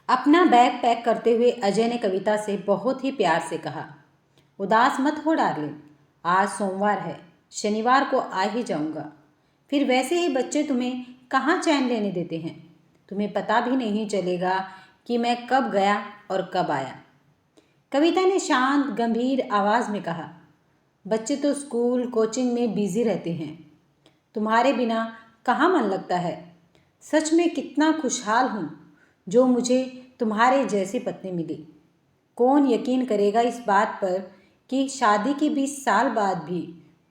अपना bag pack करते हुए अजय ने कविता से बहुत ही प्यार से कहा, उदास मत हो डार्लिंग, आज सोमवार है, शनिवार को आ ही जाऊंगा। फिर वैसे ही बच्चे तुम्हें कहाँ चैन लेने देते हैं। तुम्हें पता भी नहीं चलेगा कि मैं कब गया और कब आया। कविता ने शांत गंभीर आवाज़ में कहा, बच्चे तो स्कूल कोचिंग में बिजी रहते हैं, तुम्हारे बिना कहाँ मन लगता है। सच में कितना खुशहाल हूँ जो मुझे तुम्हारे जैसी पत्नी मिली। कौन यकीन करेगा इस बात पर कि शादी के 20 साल बाद भी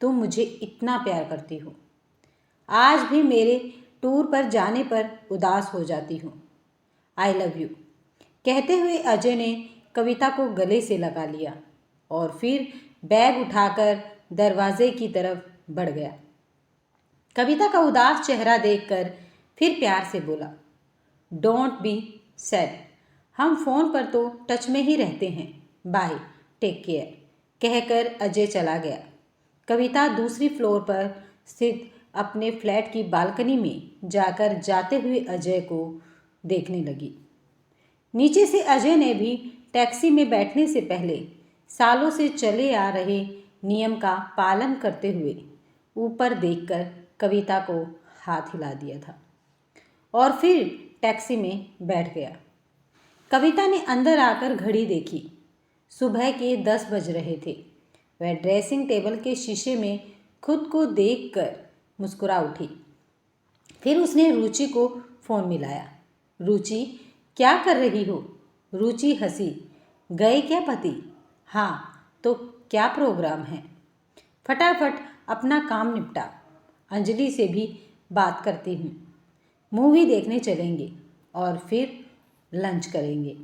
तुम मुझे इतना प्यार करती हो। आज भी मेरे टूर पर जाने पर उदास हो जाती हूँ। I love you. कहते हुए अजय ने कविता को गले से लगा लिया और फिर बैग उठाकर दरवाजे की तरफ बढ़ गया। कविता का उदास चेहरा देखकर फिर प्यार से बोला, डोंट बी सैड, हम फ़ोन पर तो टच में ही रहते हैं, बाय, टेक केयर, कहकर अजय चला गया। कविता दूसरी फ्लोर पर स्थित अपने फ्लैट की बालकनी में जाकर जाते हुए अजय को देखने लगी। नीचे से अजय ने भी टैक्सी में बैठने से पहले सालों से चले आ रहे नियम का पालन करते हुए ऊपर देखकर कविता को हाथ हिला दिया था और फिर टैक्सी में बैठ गया। कविता ने अंदर आकर घड़ी देखी। सुबह के 10 बज रहे थे। वह ड्रेसिंग टेबल के शीशे में खुद को देखकर मुस्कुरा उठी। फिर उसने रुचि को फ़ोन मिलाया। रुचि, क्या कर रही हो? रुचि हंसी, गए क्या पति? हाँ, तो क्या प्रोग्राम है? फटाफट अपना काम निपटा, अंजलि से भी बात करती हूँ, मूवी देखने चलेंगे और फिर लंच करेंगे।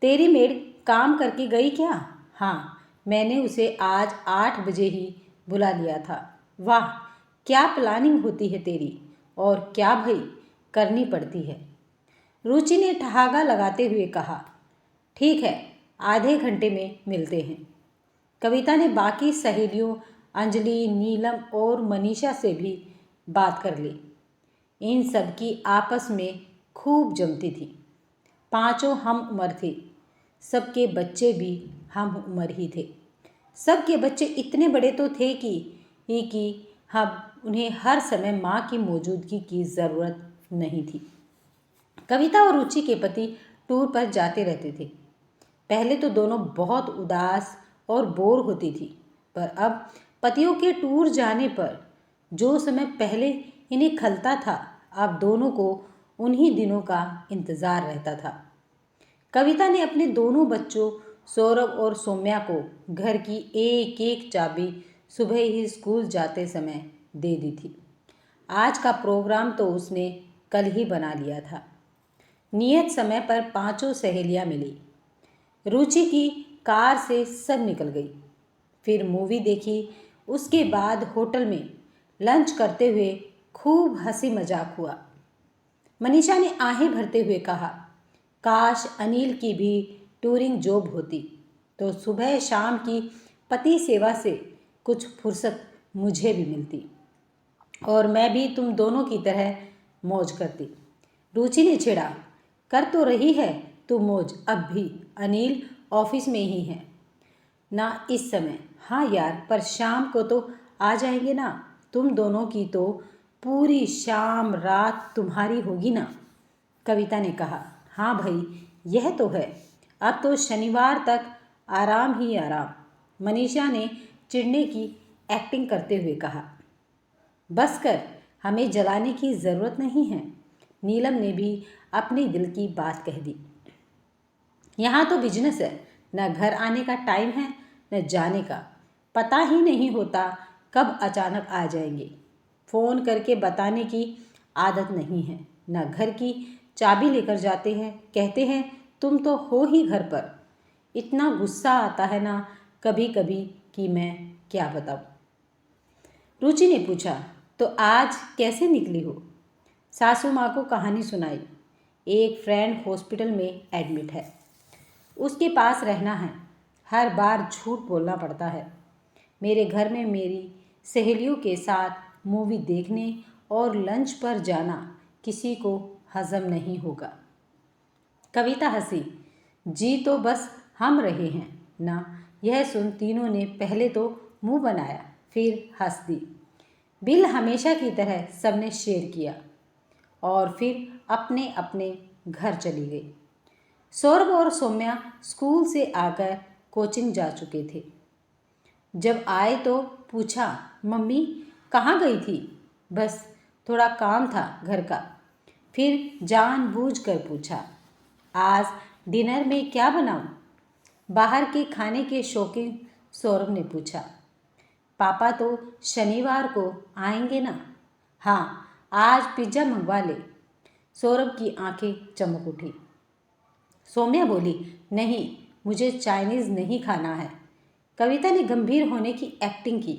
तेरी मेड काम करके गई क्या? हाँ, मैंने उसे आज 8 बजे ही बुला लिया था। वाह, क्या प्लानिंग होती है तेरी, और क्या भाई करनी पड़ती है। रुचि ने ठहाका लगाते हुए कहा, ठीक है, आधे घंटे में मिलते हैं। कविता ने बाकी सहेलियों अंजलि, नीलम और मनीषा से भी बात कर ली। इन सब की आपस में खूब जमती थी। पांचों हम उम्र थे। सबके बच्चे भी हम उम्र ही थे। सबके बच्चे इतने बड़े तो थे कि हम उन्हें हर समय माँ की मौजूदगी की ज़रूरत नहीं थी। कविता और रुचि के पति टूर पर जाते रहते थे। पहले तो दोनों बहुत उदास और बोर होती थी, पर अब पतियों के टूर जाने पर जो समय पहले इन्हें खलता था, अब दोनों को उन्हीं दिनों का इंतज़ार रहता था। कविता ने अपने दोनों बच्चों सौरभ और सौम्या को घर की एक एक चाबी सुबह ही स्कूल जाते समय दे दी थी। आज का प्रोग्राम तो उसने कल ही बना लिया था। नियत समय पर पांचों सहेलियां मिली। रुचि की कार से सब निकल गई। फिर मूवी देखी। उसके बाद होटल में लंच करते हुए खूब हंसी मजाक हुआ। मनीषा ने आहें भरते हुए कहा, काश अनिल की भी टूरिंग जॉब होती तो सुबह शाम की पति सेवा से कुछ फुर्सत मुझे भी मिलती और मैं भी तुम दोनों की तरह मौज करती। रुचि ने छेड़ा, कर तो रही है तू मौज अब भी, अनिल ऑफिस में ही है ना इस समय। हाँ यार, पर शाम को तो आ जाएंगे ना, तुम दोनों की तो पूरी शाम रात तुम्हारी होगी ना। कविता ने कहा, हाँ भाई, यह तो है, अब तो शनिवार तक आराम ही आराम। मनीषा ने चिढ़ने की एक्टिंग करते हुए कहा, बस कर, हमें जलाने की ज़रूरत नहीं है। नीलम ने भी अपने दिल की बात कह दी। यहाँ तो बिजनेस है, न घर आने का टाइम है न जाने का, पता ही नहीं होता कब अचानक आ जाएंगे। फ़ोन करके बताने की आदत नहीं है, न घर की चाबी लेकर जाते हैं, कहते हैं तुम तो हो ही घर पर। इतना गुस्सा आता है ना कभी कभी कि मैं क्या बताऊँ। रुचि ने पूछा, तो आज कैसे निकली हो? सासू माँ को कहानी सुनाई। एक फ्रेंड हॉस्पिटल में एडमिट है, उसके पास रहना है, हर बार झूठ बोलना पड़ता है। मेरे घर में मेरी सहेलियों के साथ मूवी देखने और लंच पर जाना किसी को हजम नहीं होगा। कविता हंसी। जी तो बस हम रहे हैं ना। यह सुन तीनों ने पहले तो मुंह बनाया, फिर हंस दी। बिल हमेशा की तरह सबने शेयर किया और फिर अपने अपने घर चली गई। सौरभ और सौम्या स्कूल से आकर कोचिंग जा चुके थे। जब आए तो पूछा, मम्मी कहाँ गई थी? बस थोड़ा काम था घर का। फिर जानबूझकर पूछा, आज डिनर में क्या बनाऊं? बाहर के खाने के शौकीन सौरभ ने पूछा। पापा तो शनिवार को आएंगे ना? हाँ, आज पिज्ज़ा मंगवा ले। सौरभ की आंखें चमक उठी। सौम्या बोली, नहीं, मुझे चाइनीज़ नहीं खाना है। कविता ने गंभीर होने की एक्टिंग की।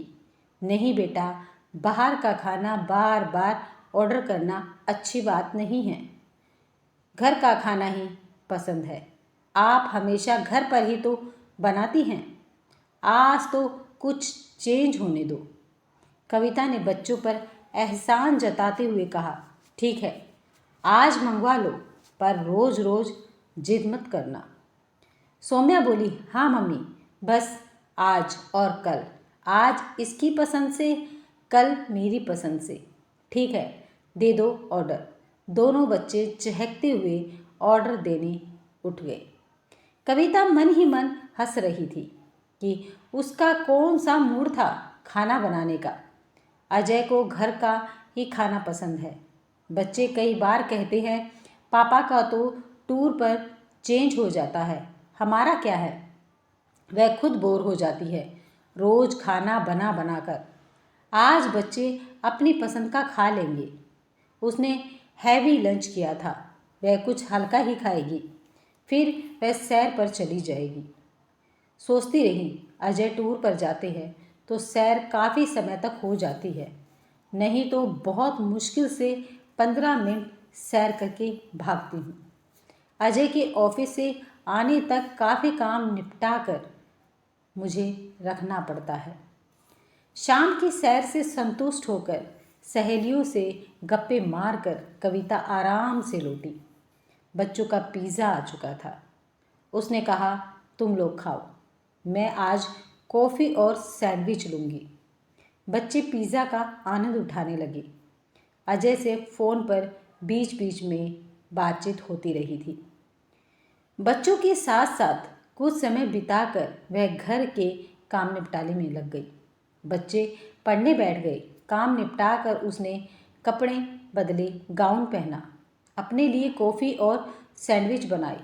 नहीं बेटा, बाहर का खाना बार बार ऑर्डर करना अच्छी बात नहीं है। घर का खाना ही पसंद है। आप हमेशा घर पर ही तो बनाती हैं। आज तो कुछ चेंज होने दो। कविता ने बच्चों पर एहसान जताते हुए कहा, ठीक है, आज मंगवा लो, पर रोज़ रोज़ जिद मत करना। सौम्या बोली, हाँ मम्मी, बस आज और कल। आज इसकी पसंद से, कल मेरी पसंद से। ठीक है, दे दो ऑर्डर। दोनों बच्चे चहकते हुए ऑर्डर देने उठ गए। कविता मन ही मन हंस रही थी कि उसका कौन सा मूड था खाना बनाने का। अजय को घर का ही खाना पसंद है। बच्चे कई बार कहते हैं, पापा का तो टूर पर चेंज हो जाता है, हमारा क्या है? वह खुद बोर हो जाती है रोज़ खाना बना बना कर। आज बच्चे अपनी पसंद का खा लेंगे। उसने हैवी लंच किया था, वह कुछ हल्का ही खाएगी, फिर वह सैर पर चली जाएगी। सोचती रही, अजय टूर पर जाते हैं तो सैर काफ़ी समय तक हो जाती है, नहीं तो बहुत मुश्किल से 15 मिनट सैर करके भागती हूँ। अजय के ऑफिस से आने तक काफ़ी काम निपटा कर मुझे रखना पड़ता है। शाम की सैर से संतुष्ट होकर सहेलियों से गप्पे मारकर कविता आराम से लौटी। बच्चों का पिज़्ज़ा आ चुका था। उसने कहा, तुम लोग खाओ, मैं आज कॉफ़ी और सैंडविच लूँगी। बच्चे पिज़्ज़ा का आनंद उठाने लगे। अजय से फ़ोन पर बीच बीच में बातचीत होती रही थी। बच्चों के साथ साथ कुछ समय बिताकर वह घर के काम निपटाने में लग गई। बच्चे पढ़ने बैठ गए। काम निपटा कर उसने कपड़े बदले, गाउन पहना, अपने लिए कॉफ़ी और सैंडविच बनाई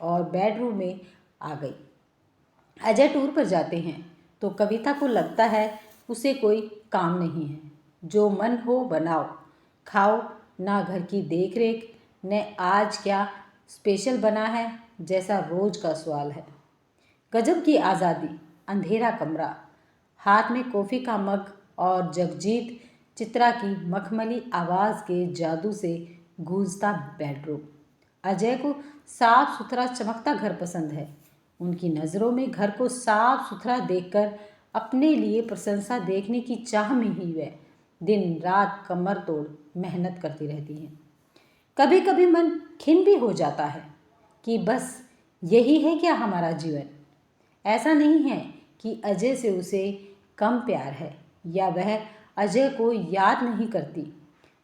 और बेडरूम में आ गई। अजय टूर पर जाते हैं तो कविता को लगता है उसे कोई काम नहीं है। जो मन हो बनाओ, खाओ, ना घर की देख रेख, न आज क्या स्पेशल बना है जैसा रोज का सवाल है। गजब की आज़ादी। अंधेरा कमरा, हाथ में कॉफ़ी का मग और जगजीत चित्रा की मखमली आवाज़ के जादू से गूंजता बेडरूम। अजय को साफ सुथरा चमकता घर पसंद है। उनकी नज़रों में घर को साफ सुथरा देखकर अपने लिए प्रशंसा देखने की चाह में ही वह दिन रात कमर तोड़ मेहनत करती रहती हैं। कभी कभी मन खिन्न भी हो जाता है कि बस यही है क्या हमारा जीवन। ऐसा नहीं है कि अजय से उसे कम प्यार है या वह अजय को याद नहीं करती।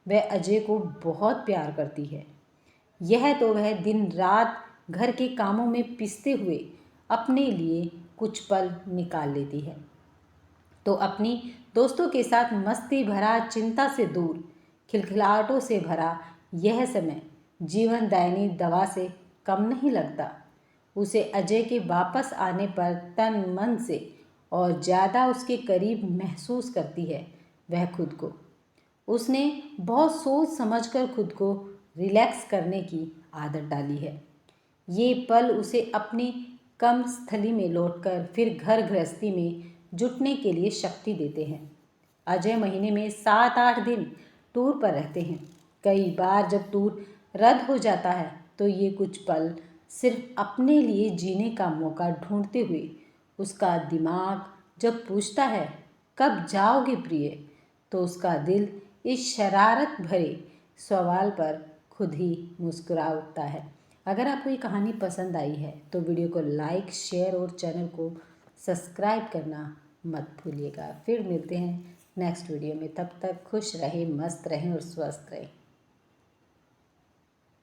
वह अजय को बहुत प्यार करती है। यह तो वह दिन रात घर के कामों में पिसते हुए अपने लिए कुछ पल निकाल लेती है तो अपनी दोस्तों के साथ मस्ती भरा, चिंता से दूर, खिलखिलाहटों से भरा यह समय जीवनदायिनी दवा से कम नहीं लगता। उसे अजय के वापस आने पर तन मन से और ज़्यादा उसके करीब महसूस करती है वह खुद को। उसने बहुत सोच समझकर खुद को रिलैक्स करने की आदत डाली है। ये पल उसे अपनी कम स्थली में लौटकर फिर घर गृहस्थी में जुटने के लिए शक्ति देते हैं। अजय महीने में 7-8 दिन टूर पर रहते हैं। कई बार जब टूर रद्द हो जाता है तो ये कुछ पल सिर्फ अपने लिए जीने का मौका ढूंढते हुए उसका दिमाग जब पूछता है कब जाओगे प्रिय, तो उसका दिल इस शरारत भरे सवाल पर खुद ही मुस्कुरा उठता है अगर आपको ये कहानी पसंद आई है तो वीडियो को लाइक, शेयर और चैनल को सब्सक्राइब करना मत भूलिएगा। फिर मिलते हैं नेक्स्ट वीडियो में। तब तक खुश रहें, मस्त रहें और स्वस्थ रहें।